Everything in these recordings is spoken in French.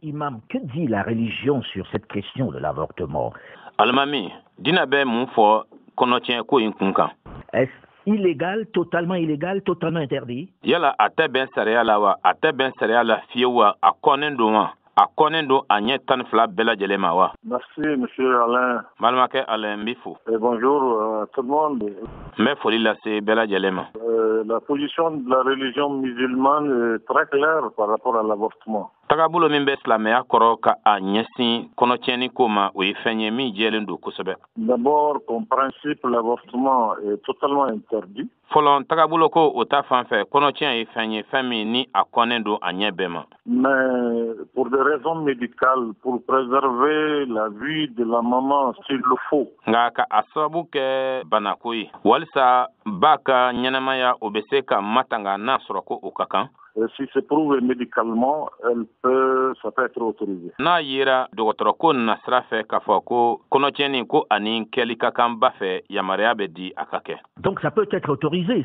Imam, que dit la religion sur cette question de l'avortement? Almami, dina be mun fo konotien ko inkunkan. Est-ce illégal, totalement interdit? Yala ate ben sariya la wa, ate ben sariya la fiyewa a konen do wa. A konen do a nye tan fila bela jelema wa. Merci, monsieur Alain. Malmake Alain Mbifo. Et bonjour à tout le monde. Me foli la se bela jelema. La position de la religion musulmane est très claire par rapport à l'avortement. Tagabulo min be silamɛya kɔrɔ ka a ɲɛsin kɔnɔtiɲɛni ko ma o ye fɛn ye min jɛlen don kosɛbɛ. D'abord, comme principe, l'avortement est totalement interdit. Fɔlɔ tagabulo ko o ta fan fɛ kɔnɔtiɲɛ ye fɛn ye fɛn min ni a kɔnnen don a ɲɛ bɛɛ ma. Mais pour des raisons médicales, pour préserver la vie de la maman s'il le faut. Nka ka a sababu kɛ banako ye walisa ba ka ɲɛnamaya o bɛ se ka matanga n'a sɔrɔ ko o ka kan. Si c'est prouvé médicalement, ça peut être autorisé. N'a yera dɔgɔtɔrɔ ko na sira fɛ k'a fɔ ko kɔnɔtiɲɛni ko ani kɛli ka kan ba fɛ yamaruya bɛ di a ka kɛ. Donc ça peut être autorisé.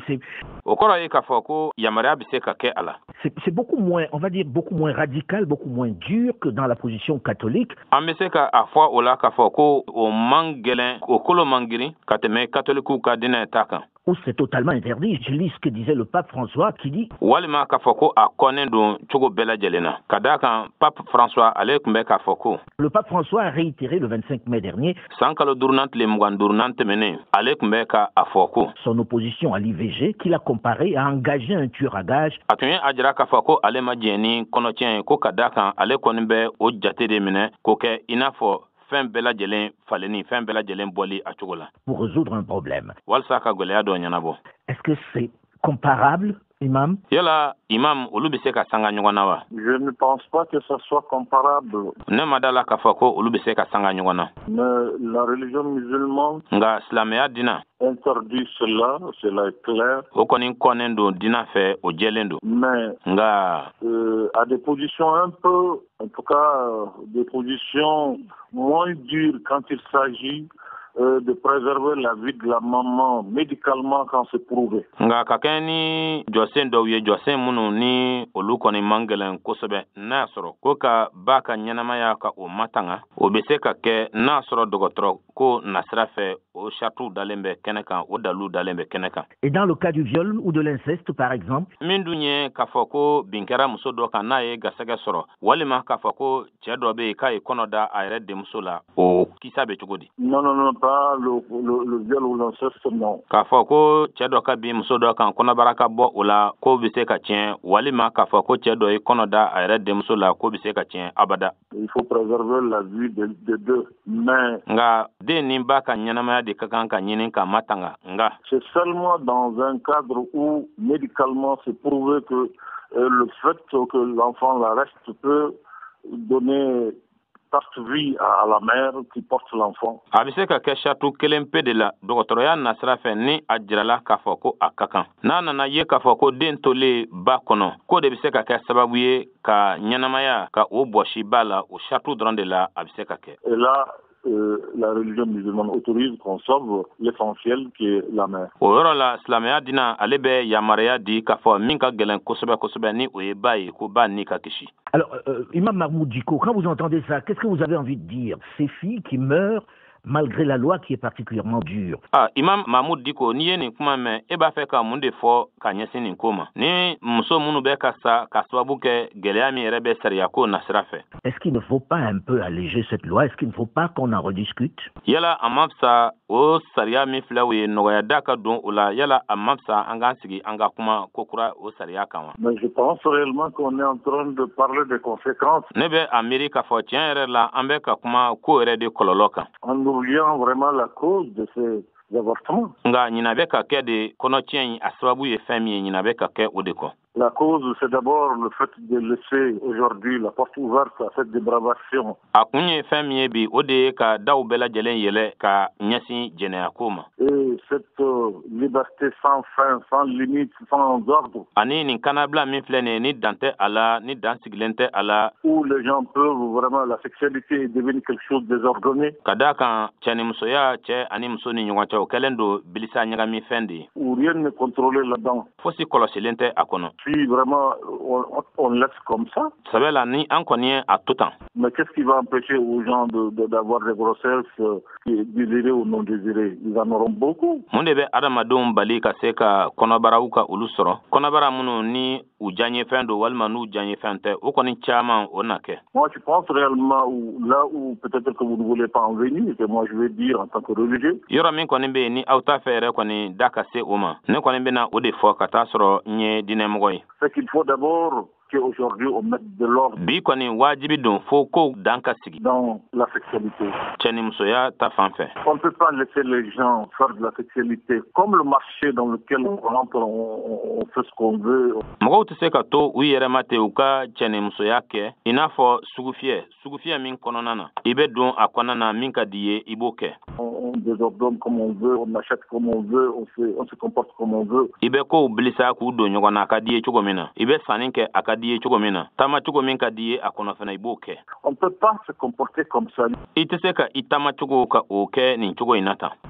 O kɔrɔ ye k'a fɔ ko yamaruya bɛ se ka kɛ a la. C'est beaucoup moins, on va dire, beaucoup moins radical, beaucoup moins dur que dans la position catholique. An bɛ se ka a fɔ o la k'a fɔ ko o man gɛlɛn, o kolo man girin ka tɛmɛ katolikiw ka diinɛ ta kan. Où c'est totalement interdit. Je lis ce que disait le pape François qui dit walima k'a fɔ ko a kɔnnen don cogo bɛɛ lajɛlen na ka d'a kan pape François ale tun bɛ k'a fɔ ko le pape François a réitéré le 25 mai dernier san kalo duurunan tile 22 tɛmɛnen ale tun bɛ k'a fɔ ko son opposition à l'IVG qu'il a comparé à engager un tueur à gage. A tun ye a jira k'a fɔ ko ale ma jɛn ni kɔnɔtiɲɛ ye ko ka d'a kan ale kɔni bɛ o jate de minɛ k'o kɛ i n'a fɔ fɛn bɛɛ lajɛlen faleni fɛn bɛɛ lajɛlen bɔli a cogo la. Pour résoudre un problème. Walasa ka gɛlɛya dɔ ɲɛnabɔ. Est-ce que c'est comparable, Imam? Yala imam olu bɛ se ka sanga ɲɔgɔn na wa? Je ne pense pas que ça soit comparable. Ne ma da la k'a fɔ ko olu bɛ se ka sanga ɲɔgɔn na. Mais la religion musulmane Nka silamɛya diina interdit cela est clair. O kɔni kɔnnen don diina fɛ o jɛlen don. Mais Nka à des positions un peu, en tout cas, des positions moins dures quand il s'agit de préserver la vie de la maman médicalement quand c'est prouvé. Nka ka kɛ ni jɔsen dɔw ye jɔsen minnu ni olu kɔni man gɛlɛn kosɛbɛ n'a sɔrɔ ko ka ba ka ɲɛnamaya ka o matanga o bɛ se ka kɛ n'a sɔrɔ dɔgɔtɔrɔ ko nasira fɛ o saritiw dalen bɛ kɛnɛ kan o dalilu dalen bɛ kɛnɛ kan. Et dans le cas du viol ou de l'inceste par exemple? Min dun ye k'a fɔ ko bin kɛra muso dɔ kan n'a ye garisɛgɛ sɔrɔ walima k'a fɔ ko cɛ dɔ bɛ yen k'a ye kɔnɔ da a yɛrɛ denmuso la o kisa bɛ cogo di? Non, pas le viol ou l'inceste, non. K'a fɔ ko cɛ dɔ ka bin muso dɔ kan kɔnɔbara ka bɔ o la ko bɛ se ka tiɲɛ walima k'a fɔ ko cɛ dɔ ye kɔnɔ da a yɛrɛ denmuso la ko bɛ se ka tiɲɛ abada. Il faut préserver la vie des deux. Mais nka den ni ba ka ɲɛnamaya de ka kan ka ɲini ka matanga nka c'est seulement dans un cadre où médicalement c'est prouvé que le fait que l'enfant la reste peut donner parte vie à la mère qui porte l'enfant. A bɛ se ka kɛ saratu kelen pe de la dɔgɔtɔrɔya nasira fɛ ni a jirala k'a fɔ ko a ka kan. N'a nana ye k'a fɔ ko den tolen ba kɔnɔ k'o de bɛ se ka kɛ sababu ye ka ɲɛnamaya ka o bɔsi ba la o saratu dɔrɔn de la a bɛ se ka kɛ. Et là, la religion musulmane autorise qu'on sauve l'essentiel qui est la mère. O yɔrɔ la silamɛya diina ale bɛ yamaruya di k'a fɔ min ka gɛlɛn kosɛbɛ ni o ye ba ye ko ba ni ka kisi. Alors, Imam Mahmoud Dicko, quand vous entendez ça, qu'est-ce que vous avez envie de dire? Ces filles qui meurent malgré la loi qui est particulièrement dure. Imam Mahmoud Dicko, n'i ye nin kuma mɛn e b'a fɛ ka mun de fɔ ka ɲɛsin nin ko ma ni muso minnu bɛ ka sa ka sababu kɛ gɛlɛya min yɛrɛ bɛ sariya ko nasira fɛ. Est-ce qu'il ne faut pas un peu alléger cette loi? Est-ce qu'il ne faut pas qu'on en rediscute? Yala a ma fisa o sariya min filɛ o ye nɔgɔya da ka don o la yala a ma fisa an k'an sigi an ka kuma ko kura o sariya kan wa? Mais je pense réellement qu'on est en train de parler des conséquences. Ne bɛ a miiri k'a fɔ tiɲɛ yɛrɛ la an bɛ ka kuma ko yɛrɛ de kɔlɔlɔ kan. En oubliant vraiment la cause de ces avortements. Nka ɲina bɛ ka kɛ de kɔnɔtiɲɛ in a sababu ye fɛn min ye ɲina bɛ ka kɛ o de kɔ. La cause, c'est d'abord le fait de laisser aujourd'hui la porte ouverte à cette dépravation. A kun ye fɛn min ye bi o de ye ka daw bɛɛ lajɛlen yɛlɛ ka ɲɛsin jɛnɛya ko ma. Et cette liberté sans fin, sans limite, sans ordre. Ani nin kanabla min flene ni dante ala ni dansiglente ala. Où les gens peuvent vraiment, la sexualité est devenue quelque chose de désordonné. Kadaka chani musoya che ani muso ni nyonga cha kelendo bilisa nyagami fendi. Où rien n'est contrôlé là-dedans. Fosi kolosilente akono. Si vraiment on laisse comme ça. Sabela ni ankonien à tout temps. Mais qu'est-ce qui va empêcher aux gens d'avoir des grossesses désirées ou non désirées? Ils en auront beaucoup. Munde be adamadum bali ka seka konobara uka ulusoro. Konobara munu ni ujanye fendo walma nu ujanye fente ukoni chama onake. Moi je pense réellement là où peut-être que vous ne voulez pas en venir, que moi je vais dire en tant que religieux. Yoro min koni be ni auta fere koni daka se uma. Ne koni be na ode fo kata soro nye dinemogoy. C'est qu'il faut d'abord qu'aujourd'hui on mette de l'ordre dans la sexualité. On ne peut pas laisser les gens faire de la sexualité comme le marché dans lequel on rentre, on fait ce qu'on veut. On désordonne comme on veut, on achète comme on veut, on se comporte comme on veut. On ne peut pas se comporter comme ça.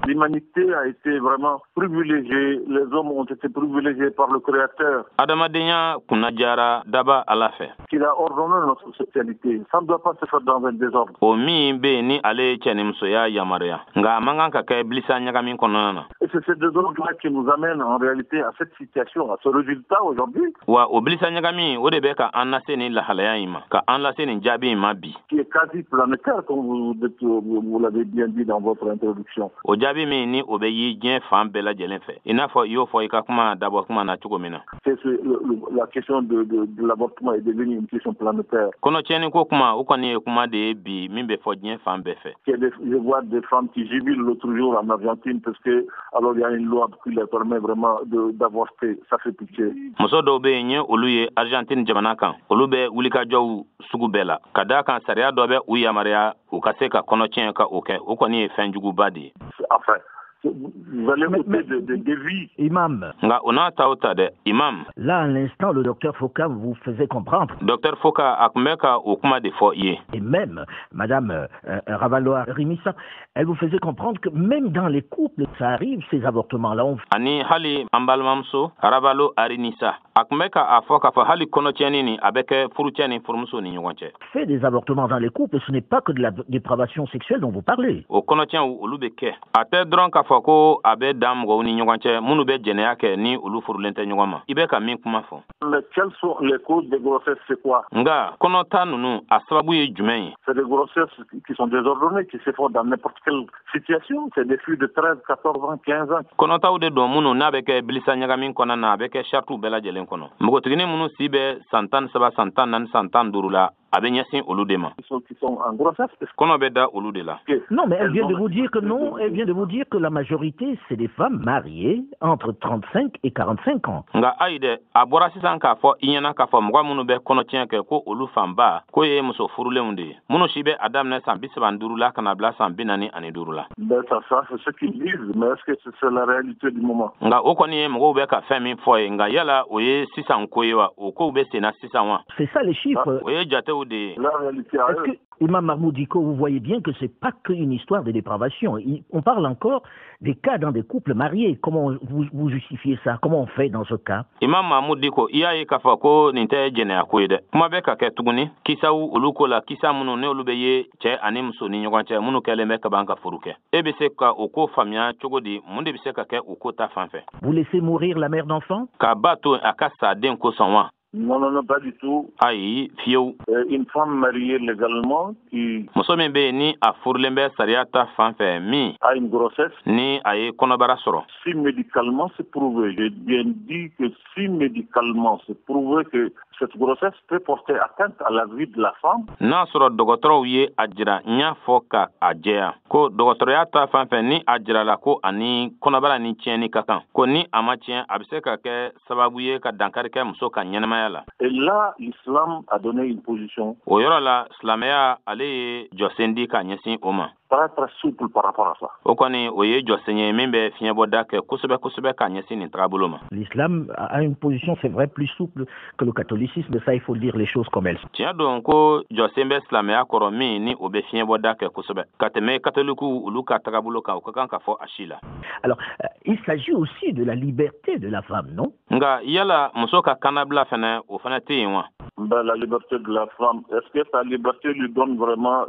L'humanité a été vraiment privilégiée, les hommes ont été privilégiés par le Créateur. Qu'il a ordonné notre sexualité. Ça ne doit pas se faire dans un désordre. Et c'est ce désordre-là qui nous amène en réalité à cette situation, à ce résultat aujourd'hui. Qui est quasi planétaire, comme vous l'avez bien dit dans votre introduction. La question de l'avortement est devenue une question planétaire. Je vois des femmes qui jubilent l'autre jour en Argentine parce que alors il y a une loi qui leur permet vraiment d'avorter. Ça fait pitié. Enfin, vous allez ôter des vies. Imam. Là, à l'instant, le docteur Foka vous faisait comprendre. Et même, Madame Ravaloa Rimissa, elle vous faisait comprendre que même dans les couples, ça arrive, ces avortements-là. Fait des avortements dans les couples, ce n'est pas que de la dépravation sexuelle dont vous parlez. Mais quelles sont les causes des grossesses, c'est quoi? C'est des grossesses qui sont désordonnées, qui se font dans n'importe quelle situation. C'est des filles de 13, 14 ans, 15 ans. Qui sont en grossesse. Non, mais elle vient de vous dire que non, elle vient de vous dire que la majorité, c'est des femmes mariées entre 35 et 45 ans. Ben ça, c'est ce qu'ils disent, mais est-ce que c'est la réalité du moment? C'est ça les chiffres. La réalité à eux. Imam Mahmoud Diko, vous voyez bien que c'est pas qu'une histoire de dépravation. On parle encore des cas dans des couples mariés. Comment vous justifiez ça? Comment on fait dans ce cas? Imam Mahmoud Diko, il y a kafako ninte jene akoide. Kuma be ka ketuguni kisa u uluko la kisa munu ne olubeye che anim so ni nyoganche munu kele meka banka furuke. Ebe se ka oko famia chogodi munde bise ka ke oko ta fanfe. Vous laissez mourir la mère d'enfant? Ka bato akasa den ko sonwa. Non, pas du tout. Aïe, fiou. Une femme mariée légalement qui a une grossesse. Si médicalement c'est prouvé, j'ai bien dit que si médicalement c'est prouvé que cette grossesse peut porter atteinte à la vie de la femme. Et là, l'islam a donné une position. très très souple par rapport à ça. L'islam a une position, c'est vrai, plus souple que le catholicisme, mais ça, il faut dire les choses comme elles sont. Alors, il s'agit aussi de la liberté de la femme, non? La liberté de la femme, est-ce que sa liberté lui donne vraiment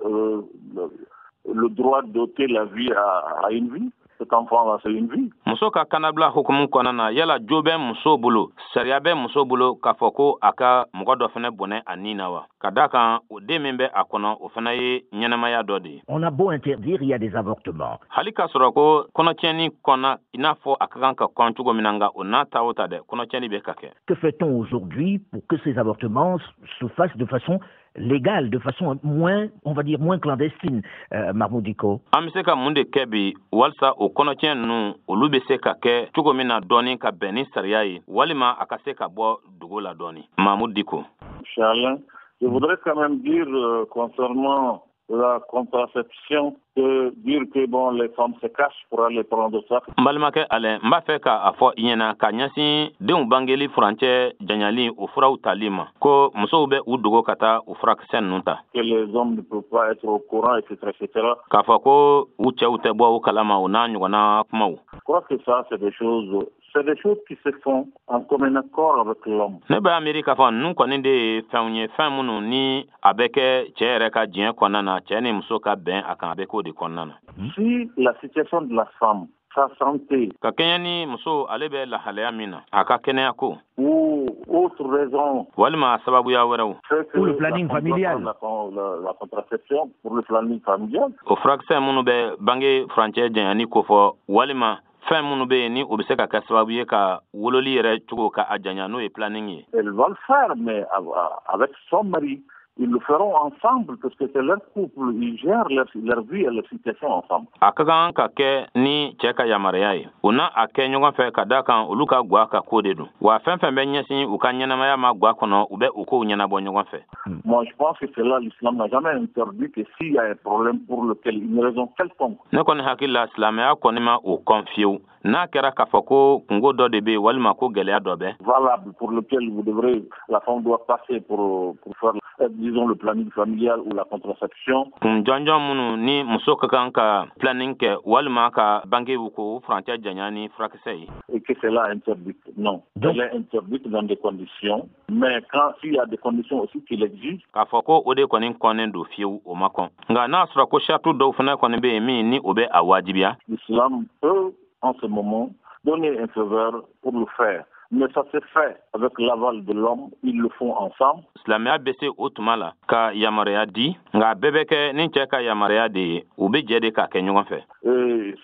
le droit d'ôter la vie à une vie? Cet enfant-là, c'est une vie. Muso ka kanabla hukumu kɔnɔna yala jo bɛ muso bolo sariya bɛ muso bolo k'a fɔ ko a ka mɔgɔ dɔ fana bɔnɛ a nin na wa ka da kan o den min bɛ a kɔnɔ o fana ye ɲɛnamaya dɔ de ye. On a beau interdire, il y a des avortements. Hali k'a sɔrɔ ko kɔnɔtiɲɛni kɔnna i n'a fɔ a ka kan ka kɔn cogo min na nka o n'a ta o ta dɛ kɔnɔtiɲɛni bɛ ka kɛ. Que fait-on aujourd'hui pour que ces avortements se fassent de façon légale, de façon moins, on va dire, moins clandestine, Mahmoud Dicko? An bɛ se ka mun de kɛ bi walasa o kɔnɔtiɲɛ ninnu olu bɛ se ka kɛ cogo min na dɔɔni ka bɛn ni sariya ye walima a ka se ka bɔ dugu la dɔɔni. Mahmoud Dicko. Charles, je voudrais quand même dire concernant la contraception, dire que bon, les femmes se cachent pour aller prendre ça. Mbalimakɛ Alain, n b'a fɛ k'a fɔ i ɲɛna ka ɲɛsin denw bangeli furancɛ janyali o furaw tali ma ko musow bɛ u dogo ka taa u furakisɛ ninnu ta. Que les hommes ne peuvent pas être au courant, etc., etc. K'a fɔ ko u cɛw tɛ bɔ u kalama o n'a ɲɔgɔnna kumaw. Je crois que ça, c'est des choses qui se font en commun accord avec l'homme. Ne bɛ Amérique k'a fɔ ninnu kɔni de ye fɛnw ye fɛn minnu ni a bɛ kɛ cɛ yɛrɛ ka diɲɛ kɔnɔna na cɛ ni muso ka bɛn a kan a bɛ k'o de kɔnɔna na. Si la situation de la femme, sa santé, ka kɛɲɛ ni muso ale bɛ lahalaya min na a ka kɛnɛya ko ou autre raison, walima sababuya wɛrɛw pour le planning familial, la contraception pour le planning familial, o furakisɛ minnu bɛ bange furancɛ janyani ko fɔ walima fɛn minnu bɛ yen ni o bɛ se ka kɛ sababu ye ka wololi yɛrɛ cogo ka a janya n'o ye planning ye. Elle va le faire, mais avec son mari. Ils le feront ensemble parce que c'est leur couple, ils gèrent leur vie et leur situation ensemble. A ka kan ka kɛ ni cɛ ka yamaruya ye u na a kɛ ɲɔgɔn fɛ ka da kan olu ka gwa ka ko de don wa fɛn fɛn bɛ ɲɛsin u ka ɲɛnamaya ma gwa kɔnɔ u bɛ u kow ɲɛnabɔ ɲɔgɔn fɛ. Moi je pense que c'est là l'islam n'a jamais interdit que s'il y a un problème pour lequel une raison quelconque. Ne kɔni hakili la silamɛya kɔni ma o kɔn fiyewu n'a kɛra k'a fɔ ko kungo dɔ de bɛ yen walima ko gɛlɛya dɔ bɛ. Valable pour lequel la femme doit passer pour faire disons le planning familial ou la contraception. Jɔnjɔn minnu ni muso ka kan ka planning kɛ walima ka bangew ko furancɛ janya ni furakisɛ ye. Et que c'est là interdit. Non. Elle est interdite dans des conditions, mais quand il y a des conditions aussi qui l'exigent. K'a fɔ ko o de kɔni kɔnnen don fiyewu o ma kɔn. Nka n'a sɔrɔ ko charte dɔw fana kɔni bɛ yen min ni o bɛ a wajibiya. L'islam peut en ce moment donner un faveur pour le faire. Mais ça se fait avec l'aval de l'homme, ils le font ensemble. Silamɛya bɛ se o tuma la ka yamaruya di nka bɛɛ bɛ kɛ ni cɛ ka yamaruya de ye u bɛ jɛ de k'a kɛ ɲɔgɔn fɛ.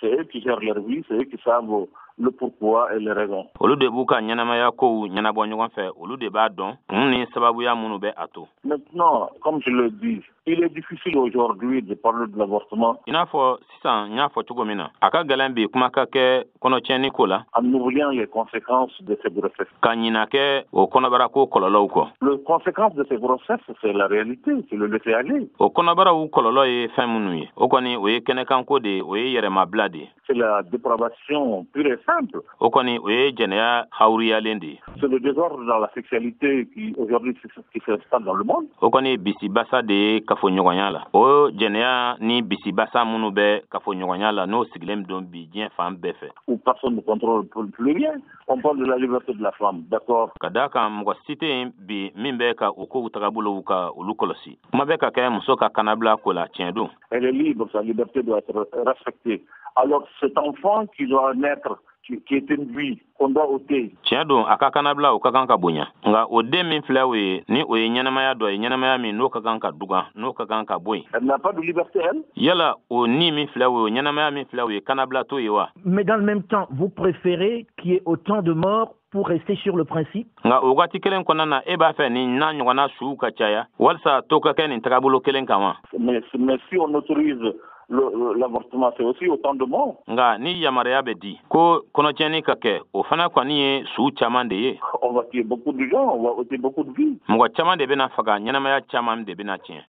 C'est eux qui gèrent leur vie, c'est eux qui savent le pourquoi et les raisons. Olu de b'u ka ɲɛnamaya kow ɲɛnabɔ ɲɔgɔn fɛ olu de b'a dɔn kun ni sababuya minnu bɛ a to. Maintenant, comme je le dis, il est difficile aujourd'hui de parler de l'avortement. I n'a fɔ sisan n y'a fɔ cogo min na a ka gɛlɛn bi kuma ka kɛ kɔnɔtiɲɛni ko la. En oubliant les conséquences de ces grossesses. Ka ɲina kɛ o kɔnɔbara ko kɔlɔlɔw kɔ. Les conséquences de ces grossesses, c'est la réalité, c'est le laisser aller. O kɔnɔbaraw kɔlɔlɔ ye fɛn minnu ye o kɔni o ye kɛnɛkanko de ye o ye yɛrɛmabila de ye. C'est la dépravation pure et simple. O kɔni o ye jɛnɛya hawuriyalen de ye. C'est le désordre dans la sexualité qui aujourd'hui qui s'installe dans le monde. O kɔni bisibasa de ye kafoɲɔgɔnya la. O jɛnɛya ni bisibasa minnu bɛ kafoɲɔgɔnya la n'o sigilen don bi diɲɛ fan bɛɛ fɛ. Où personne ne contrôle plus rien. On parle de la liberté de la femme, d'accord. Ka da kan mɔgɔ si tɛ yen bi min bɛ ka o kow tagabolow ka olu kɔlɔsi. Kuma bɛ ka kɛ muso ka kanabila ko la tiɲɛ don. Elle est libre, sa liberté doit être respectée. Alors cet enfant qui doit naître, qui est une vie qu'on doit ôter. Tiɲɛ don a ka kanabila o ka kan ka bonya nka o den min filɛ o ye ni o ye ɲɛnamaya dɔ ye ɲɛnamaya min n'o ka kan ka dugan n'o ka kan ka bɔ yen. Elle n'a pas de liberté elle. Yala o ni min filɛ o ye ɲɛnamaya min filɛ o ye kanabila t'o ye wa. Mais dans le même temps, vous préférez qu'il y ait autant de morts pour rester sur le principe? Nka o waati kelen kɔnɔna na e b'a fɛ ni n'a ɲɔgɔnna suw ka caya walasa to ka kɛ nin tagabolo kelen kan wa. Mais si on autorise l'avortement, c'est aussi autant de morts. Nka ni yamaruya bɛ di ko kɔnɔtiɲɛni ka kɛ o fana kɔni ye su caman de ye. On va tuer beaucoup de gens, on va ôter beaucoup de vies. Mɔgɔ caman de bɛna faga ɲɛnamaya caman de bɛna tiɲɛ.